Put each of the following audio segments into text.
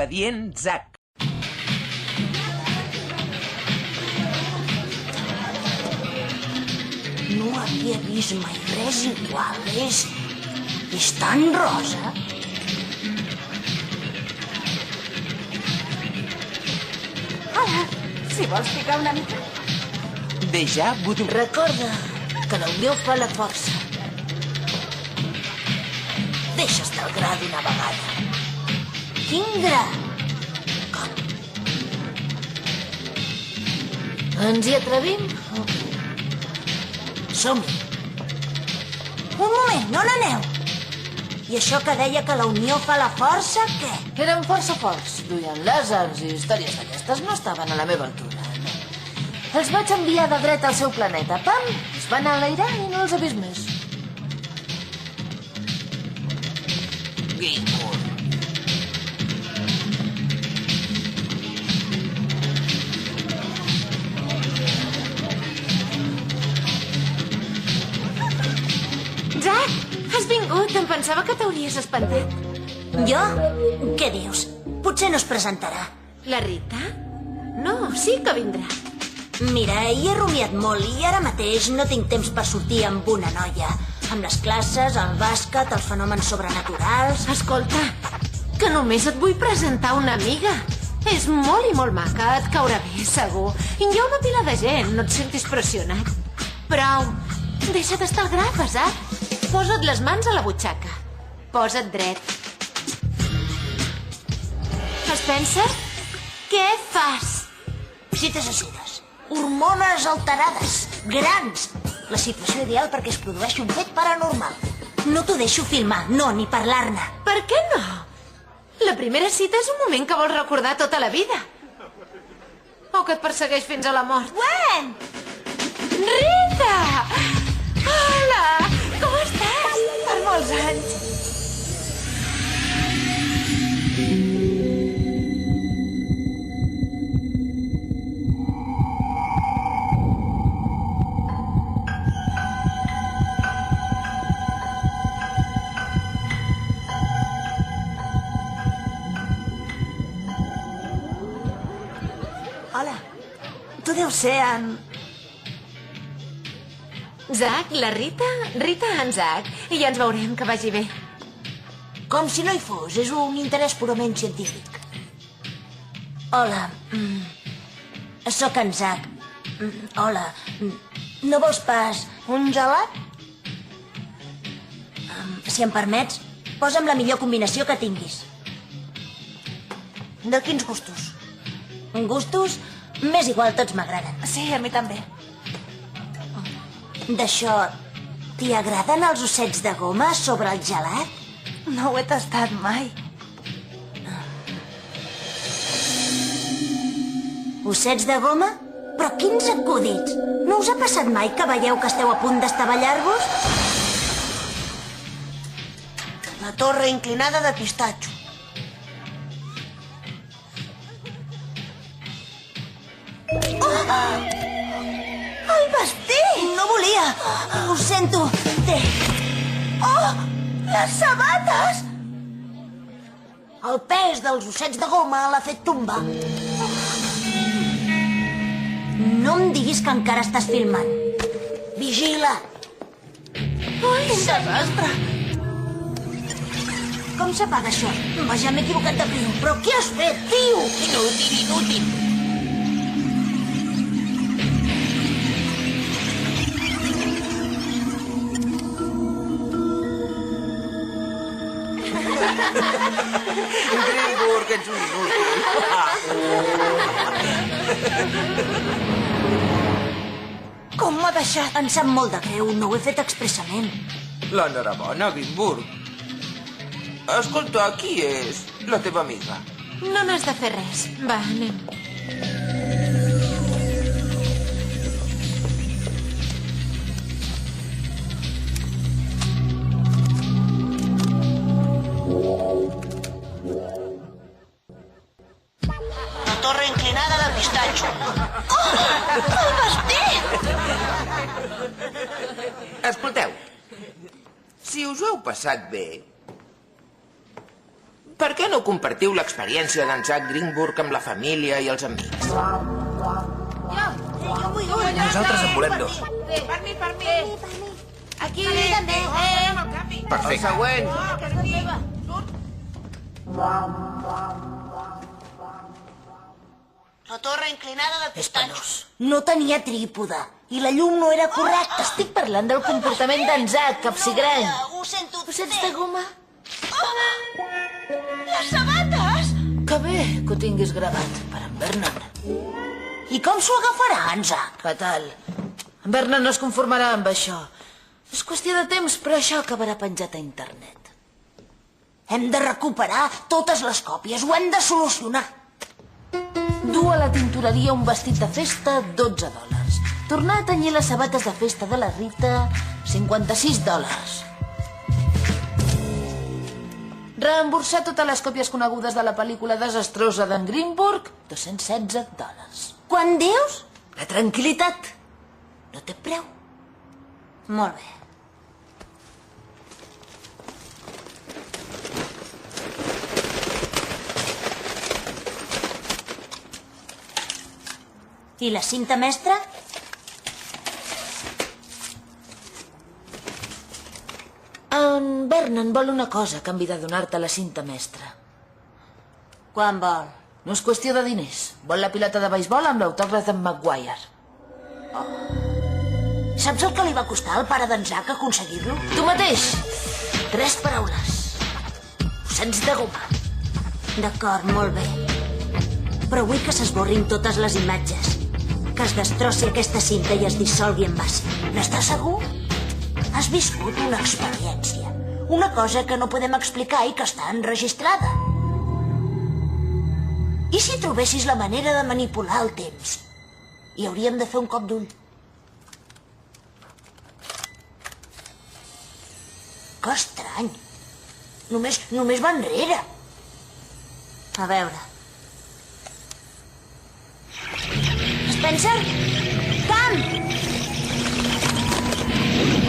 l'expedient Zack. No havia vist mai res igual. És tan rosa. Hola, si vols picar una mica. Déjà vu. Recorda que la unió fa la força. Deixa estar el gra d'una vegada. Quin gra? Com? Ens hi atrevim? Som-hi. Un moment, no n'aneu. I això que deia que la unió fa la força, què? Eren força forts, duien làsers i històries d'aquestes. No estaven a la meva altura, no. Els vaig enviar de dret al seu planeta. Pam! Es van enlairar i no els he vist més. Gimbur. Zack, has vingut. Em pensava que t'hauries espantat. Jo? Què dius? Potser no es presentarà. La Rita? No, sí que vindrà. Mira, hi he rumiat molt i ara mateix no tinc temps per sortir amb una noia. Amb les classes, el bàsquet, els fenòmens sobrenaturals... Escolta, que només et vull presentar una amiga. És molt i molt maca, et caurà bé, segur. Hi ha una pila de gent, no et sentis pressionat. Prou, deixa d'estar al gra, pesat. Posa't les mans a la butxaca. Posa't dret. Spencer, què fas? Cites acides, hormones alterades, grans. La situació ideal perquè es produeixi un fet paranormal. No t'ho deixo filmar, no, ni parlar-ne. Per què no? La primera cita és un moment que vols recordar tota la vida. O que et persegueix fins a la mort. Gwen! Rita! Hola! Com estàs? Per molts anys. Hola, tu deus ser en... Zack, la Rita? Rita en Zack. I ja ens veurem, que vagi bé. Com si no hi fos, és un interès purament científic. Hola, sóc en Zack. Hola, no vols pas un gelat? Si em permets, posa'm la millor combinació que tinguis. De quins gustos? Gustos? M'és igual, tots m'agraden. Sí, a mi també. D'això, t'hi agraden els ossets de goma sobre el gelat? No ho he tastat mai. Ossets de goma? Però quins acudits! No us ha passat mai que veieu que esteu a punt d'estavellar-vos? La torre inclinada de pistatxo. El vestit! No volia! Ho sento. Té. Oh! Les sabates! El pes dels ossets de goma l'ha fet tombar. No em diguis que encara estàs filmant. Vigila! Ui, desastre! Com s'apaga això? Vaja, m'he equivocat de fil. Però què has fet, tio? Inútil, inútil. Grigor, que ets un inútil. Com m'ha deixat? Em sap molt de greu, no ho he fet expressament. L'enhorabona, Gimbur. Escolta, qui és la teva amiga? No n'has de fer res. Va, anem. La torre inclinada de pistatxo. Oh! El vestit! Escolteu, si us ho heu passat bé, Per què no compartiu l'experiència d'en Zack Greenberg amb la família i els amics? Nosaltres en volem dos. Per mi. Aquí. també. El Perfecte. següent. La torre inclinada del És pistatxo. penós. No tenia trípode i la llum no era correcta. Estic parlant del comportament d'en Zack, capsigrany. Ho sento. Ho sents de goma? Les sabates! Que bé que ho tinguis gravat per en Vernon. I com s'ho agafarà, en Zack? Fatal. En Vernon no es conformarà amb això. És qüestió de temps, però això acabarà penjat a internet. Hem de recuperar totes les còpies. Ho hem de solucionar. Du a la tintoreria un vestit de festa, $12. Tornar a tenyir les sabates de festa de la Rita, $56. Reemborsar totes les còpies conegudes de la pel·lícula desastrosa d'en Greenberg, $216. Quan dius? La tranquil·litat no té preu. Molt bé. I la cinta mestra? En Vernon vol una cosa a canvi de donar-te la cinta mestra. Quan vol? No és qüestió de diners. Vol la pilota de beisbol amb l'autògraf d'en Maguire. Saps el que li va costar al pare d'en Zack aconseguir-lo? Tu mateix! 3 paraules. Ho sents de goma. D'acord, molt bé. Però vull que s'esborrin totes les imatges. Que es destrossi aquesta cinta i es dissolgui en àcid. N'estàs segur? Has viscut una experiència. Una cosa que no podem explicar i que està enregistrada. I si trobessis la manera de manipular el temps? I hauríem de fer un cop d'ull. Que estrany. Només va enrere. A veure. Spencer? Camp!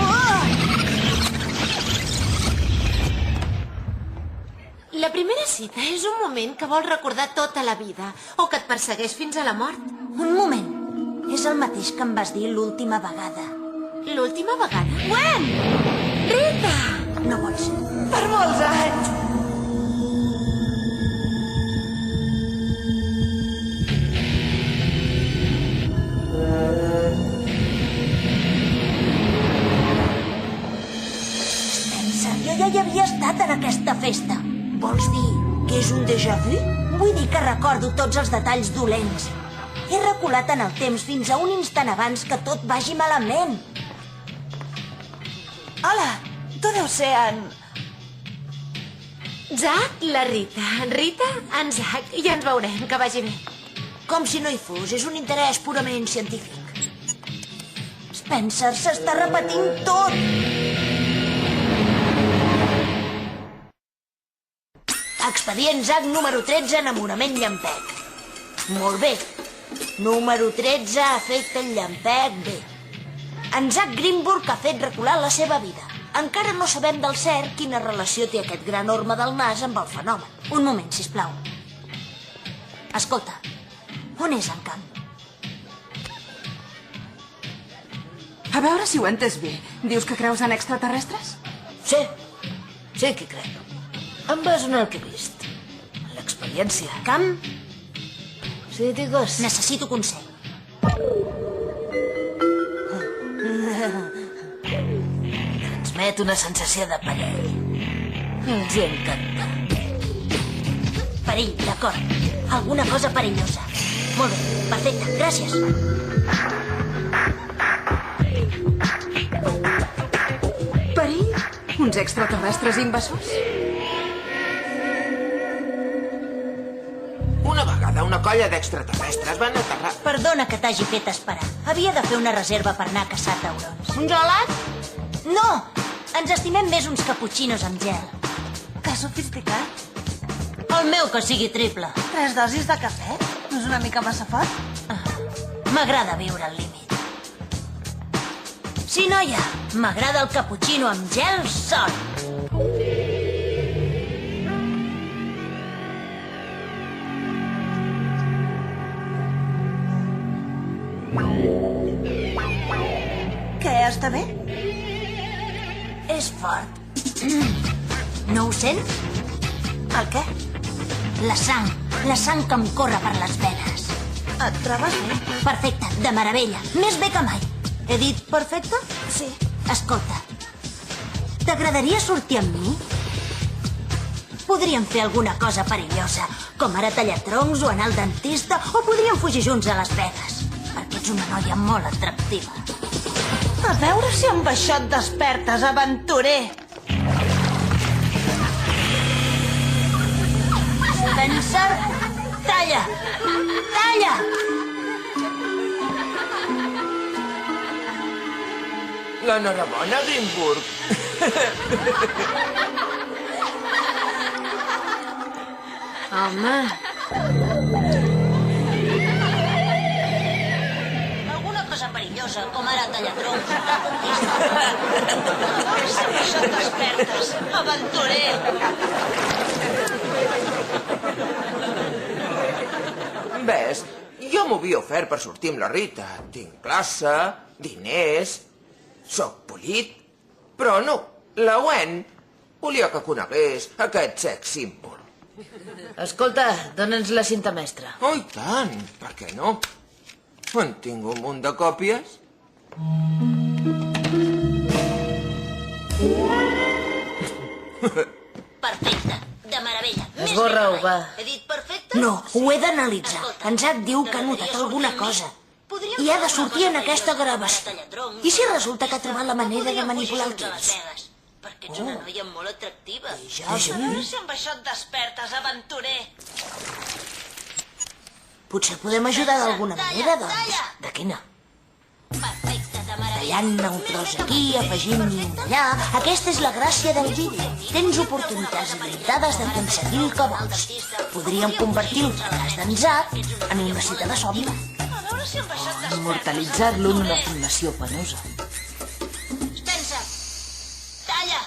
Oh! La primera cita és un moment que vols recordar tota la vida o que et persegueix fins a la mort. Un moment. És el mateix que em vas dir l'última vegada. L'última vegada? Gwen! Rita! No pot ser. Per molts anys. Spencer, jo ja hi havia estat en aquesta festa. Vols dir que és un déjà vu? Vull dir que recordo tots els detalls dolents. He reculat en el temps fins a un instant abans que tot vagi malament. Hola, tu deus ser en... Zack, la Rita. Rita, en Zack. Ja ens veurem, que vagi bé. Com si no hi fos, és un interès purament científic. Spencer, s'està repetint tot. Expedient Zack número 13, enamorament llampec. Molt bé. Número 13, efecte llampec, bé. En Zack Greenberg ha fet recular la seva vida. Encara no sabem del cert quina relació té aquest gran orme del nas amb el fenomen. Un moment, sisplau. Escolta, on és en Camp? A veure si ho he entès bé. Dius que creus en extraterrestres? Sí que crec. Em baso en el que he vist. En l'experiència. Camp, Sí, digues. necessito consell. Transmet una sensació de perill. Els hi encanta. Perill, d'acord. Alguna cosa perillosa. Molt bé, perfecte, gràcies. Perill? Uns extraterrestres invasors? Una vegada una colla d'extraterrestres van aterrar... Perdona que t'hagi fet esperar. Havia de fer una reserva per anar a caçar taurons. Un gelat? No! Ens estimem més uns caputxinos amb gel. Que sofisticat. El meu que sigui triple. 3 dosis de cafè? No és una mica massa fort? M'agrada viure al límit. Sí, noia, m'agrada el caputxino amb gel sol. Què, està bé? És fort. No ho sents? El què? La sang que em corre per les venes. Et trobes bé? Perfecte, de meravella. Més bé que mai. He dit perfecte? Sí. Escolta, t'agradaria sortir amb mi? Podríem fer alguna cosa perillosa, com ara tallar troncs o anar al dentista, o podríem fugir junts a Las Vegas, perquè ets una noia molt atractiva. A veure si amb això et despertes, aventurer. Spencer, talla! Talla! L'enhorabona, Greenburg. Home, Alguna cosa perillosa, com ara tallar troncs o anar al dentista. Si amb això et despertes, aventurer. Ves, jo m'ho havia ofert per sortir amb la Rita. Tinc classe, diners, soc polit. Però no, la Gwen volia que conegués aquest sex símbol. Escolta, dona'ns la cinta mestra. Oh, i tant, per què no? En tinc un munt de còpies. Perfecte, de meravella. Esborra-ho, va. He dit perfecte? No, ho he d'analitzar. En Zack diu que ha notat alguna cosa. I ha de sortir en aquesta gravació. I si resulta que ha trobat la manera de manipular el Kids? Perquè ets una noia molt atractiva. A veure si amb això et despertes, aventurer. Potser podem ajudar d'alguna manera, doncs. De quina? Perfecte, de meravella. Tallant un tros aquí, afegint-hi un allà. Aquesta és la gràcia del vídeo. Tens oportunitats il·limitades d'aconseguir el que vols. Podríem convertir el fracàs d'en Zack en una cita de somni. A veure si amb això et despertes. Immortalitzar-lo en una filmació penosa. Spencer, talla!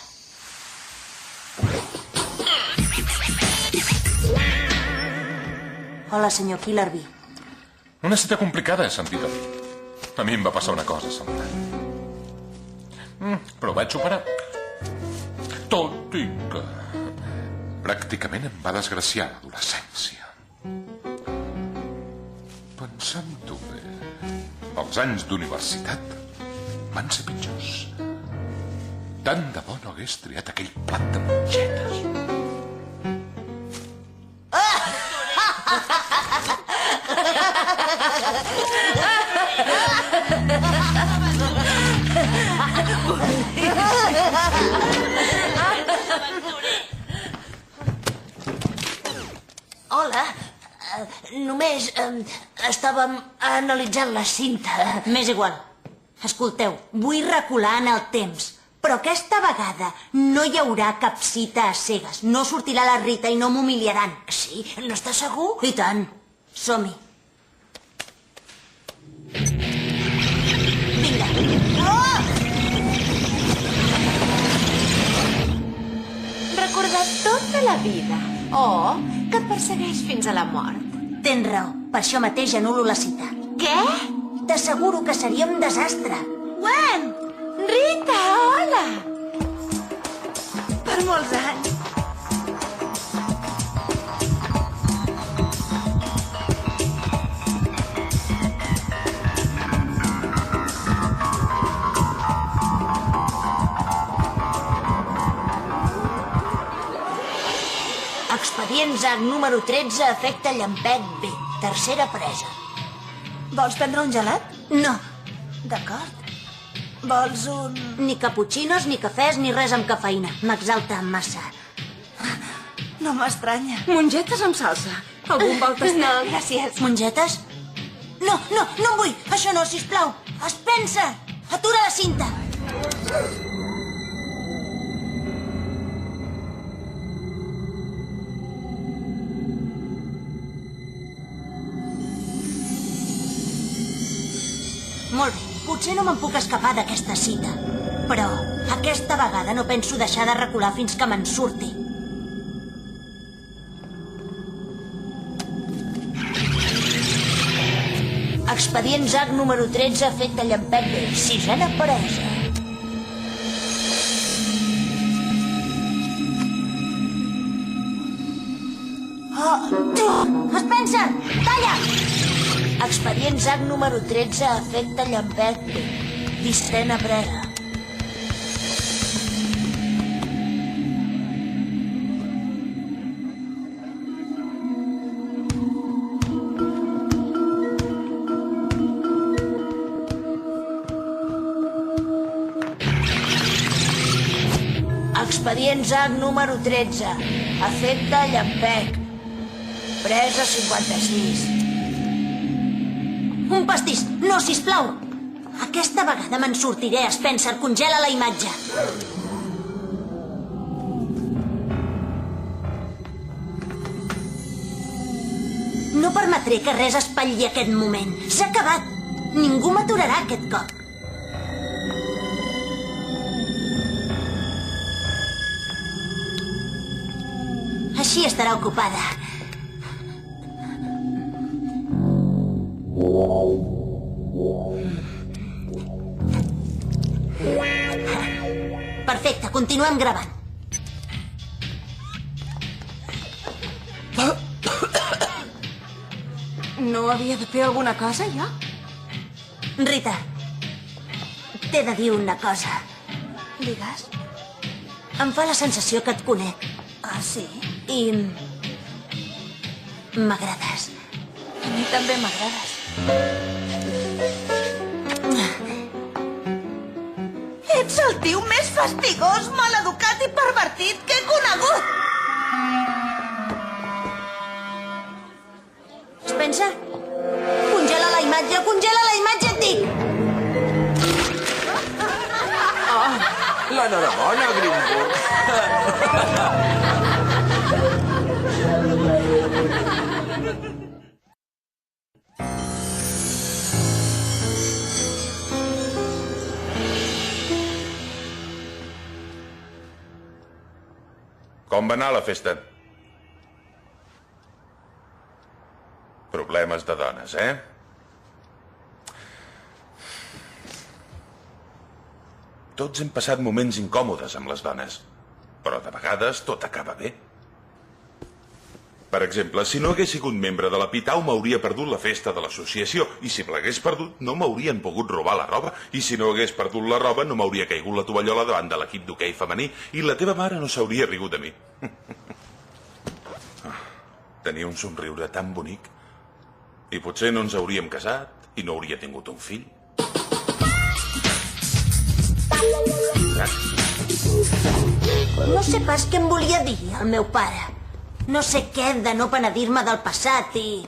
Hola, senyor Killerby. Una cita complicada, he sentit a dir. A mi em va passar una cosa semblant. Però ho vaig superar. Tot i que pràcticament em va desgraciar l'adolescència. Pensant-ho bé, els anys d'universitat van ser pitjors. Tant de bo no hagués triat aquell plat de mongetes. Hola. Només estàvem analitzant la cinta. M'és igual. Escolteu, vull recular en el temps. Però aquesta vegada no hi haurà cap cita a cegues. No sortirà la Rita i no m'humiliaran. Sí? N'estàs segur? I tant. Som-hi. Vinga. Oh! recordar tota la vida. O que et persegueix fins a la mort. Tens raó. Per això mateix anulo la cita. Què? T'asseguro que seria un desastre. Gwen! Rita, hola! Per molts anys. Expedient ZAC número 13, efecte llampec B. Tercera presa. Vols prendre un gelat? No. D'acord. Vols un... Ni caputxinos, ni cafès, ni res amb cafeïna. M'exalta massa. No m'estranya. Mongetes amb salsa. Algun vol tastar? No, gràcies. Mongetes? No, no, no en vull. Això no, sisplau. Spencer, atura la cinta. Molt bé, potser no me'n puc escapar d'aquesta cita. Però aquesta vegada no penso deixar de recular fins que me'n surti. Expedient ZAC número 13, efecte llampec B. 6a paresa. Spencer, talla! Expedient ZAC número 13, efecte llampec B. 17a presa. Expedient ZAC número 13, efecte llampec. Presa 56. Un pastís! No, sisplau! Aquesta vegada me'n sortiré, Spencer. Congela la imatge. No permetré que res espatlli aquest moment. S'ha acabat. Ningú m'aturarà aquest cop. Així estarà ocupada. Perfecte, continuem gravant. No havia de fer alguna cosa, ja? Rita, t'he de dir una cosa. Digues. Em fa la sensació que et conec. Ah, sí? I... m'agrades. A mi també m'agrades. Ets el tio més fastigós, maleducat i pervertit que he conegut! Spencer? Congela la imatge, et dic! L'enhorabona, Greenburg. Com va anar la festa? Problemes de dones, eh? Tots hem passat moments incòmodes amb les dones, però de vegades tot acaba bé. Per exemple, si no hagués sigut membre de la Pitau, m'hauria perdut la festa de l'associació, i si me l'hagués perdut, no m'haurien pogut robar la roba, i si no hagués perdut la roba, no m'hauria caigut la tovallola davant de l'equip d'hoquei femení, i la teva mare no s'hauria rigut de mi. Tenia un somriure tan bonic, i potser no ens hauríem casat, i no hauria tingut un fill. No sé pas què em volia dir, el meu pare. No sé què de no penedir-me del passat i...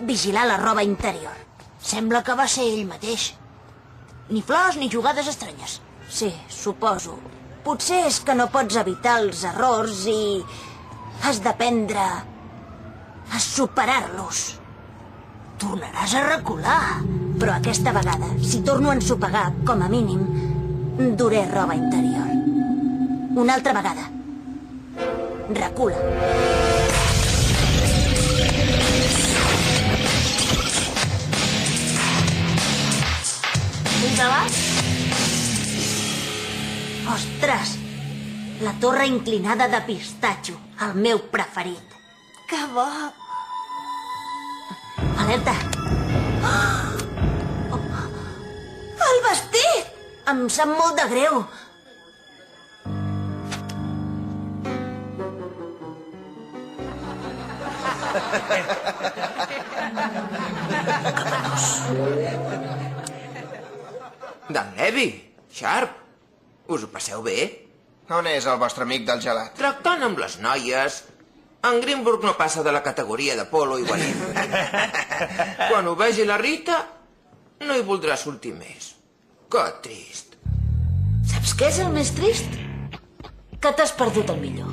vigilar la roba interior. Sembla que va ser ell mateix. Ni flors ni jugades estranyes. Sí, suposo. Potser és que no pots evitar els errors i... has d'aprendre a superar-los. Tornaràs a recular. Però aquesta vegada, si torno a ensopegar, com a mínim, duré roba interior. Una altra vegada. Recula. Endavant. Ostres! La torre inclinada de pistatxo, el meu preferit. Que bo. Alerta! El vestit! Em sap molt de greu. D'en Levi, Sharp. Us ho passeu bé? On és el vostre amic del gelat? Tractant amb les noies. En Greenburg no passa de la categoria de polo i guarim. Quan ho vegi la Rita, no hi voldrà sortir més. Que trist. Saps què és el més trist? Que t'has perdut el millor.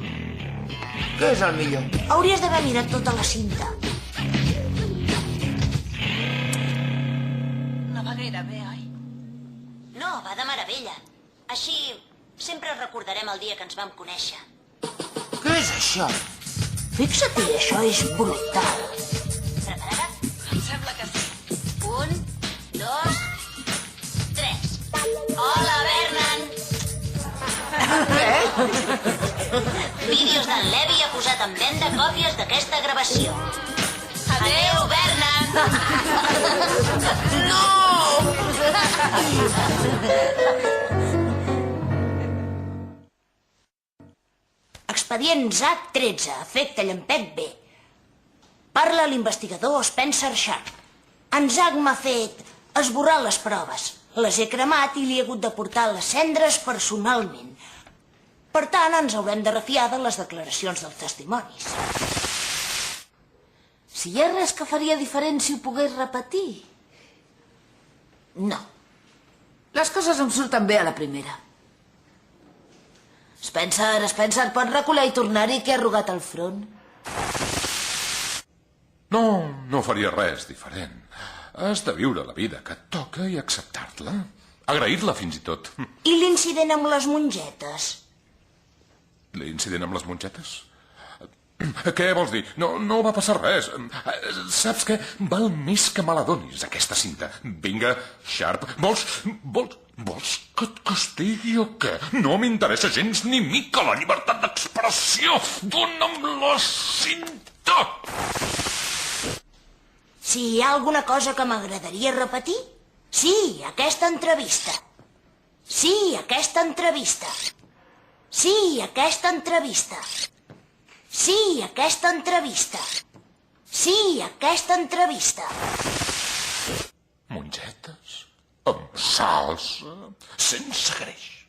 Què és el millor? Hauries d'haver mirat tota la cinta. No va gaire bé, oi? No, va de meravella. Així sempre recordarem el dia que ens vam conèixer. Què és això? Fixa-t'hi, això és brutal. Preparada? Em sembla que sí. Vídeos d'en Levi ha posat en venda còpies d'aquesta gravació. Adéu, Berna! Expedient ZAC 13, efecte llampec B. Parla l'investigador Spencer Sharp. En ZAC m'ha fet esborrar les proves. Les he cremat i li he hagut de portar les cendres personalment. Per tant, ens haurem de refiar de les declaracions dels testimonis. Si hi ha res que faria diferent si ho pogués repetir... No. Les coses em surten bé a la primera. Spencer, pots recular i tornar-hi que ha arrugat el front? No faria res diferent. Has de viure la vida que et toca i acceptar-la. Agrair-la, fins i tot. I l'incident amb les mongetes? L'incident amb les mongetes? Què vols dir? No va passar res. Saps què? Val més que me la donis, aquesta cinta. Vinga, Sharp. Vols que et castigui o què? No m'interessa gens ni mica la llibertat d'expressió. Dóna'm la cinta! Si hi ha alguna cosa que m'agradaria repetir? Sí, aquesta entrevista. Sí, aquesta entrevista. Sí, aquesta entrevista. Sí, aquesta entrevista. Sí, aquesta entrevista. Mongetes? Amb salsa? Sense greix?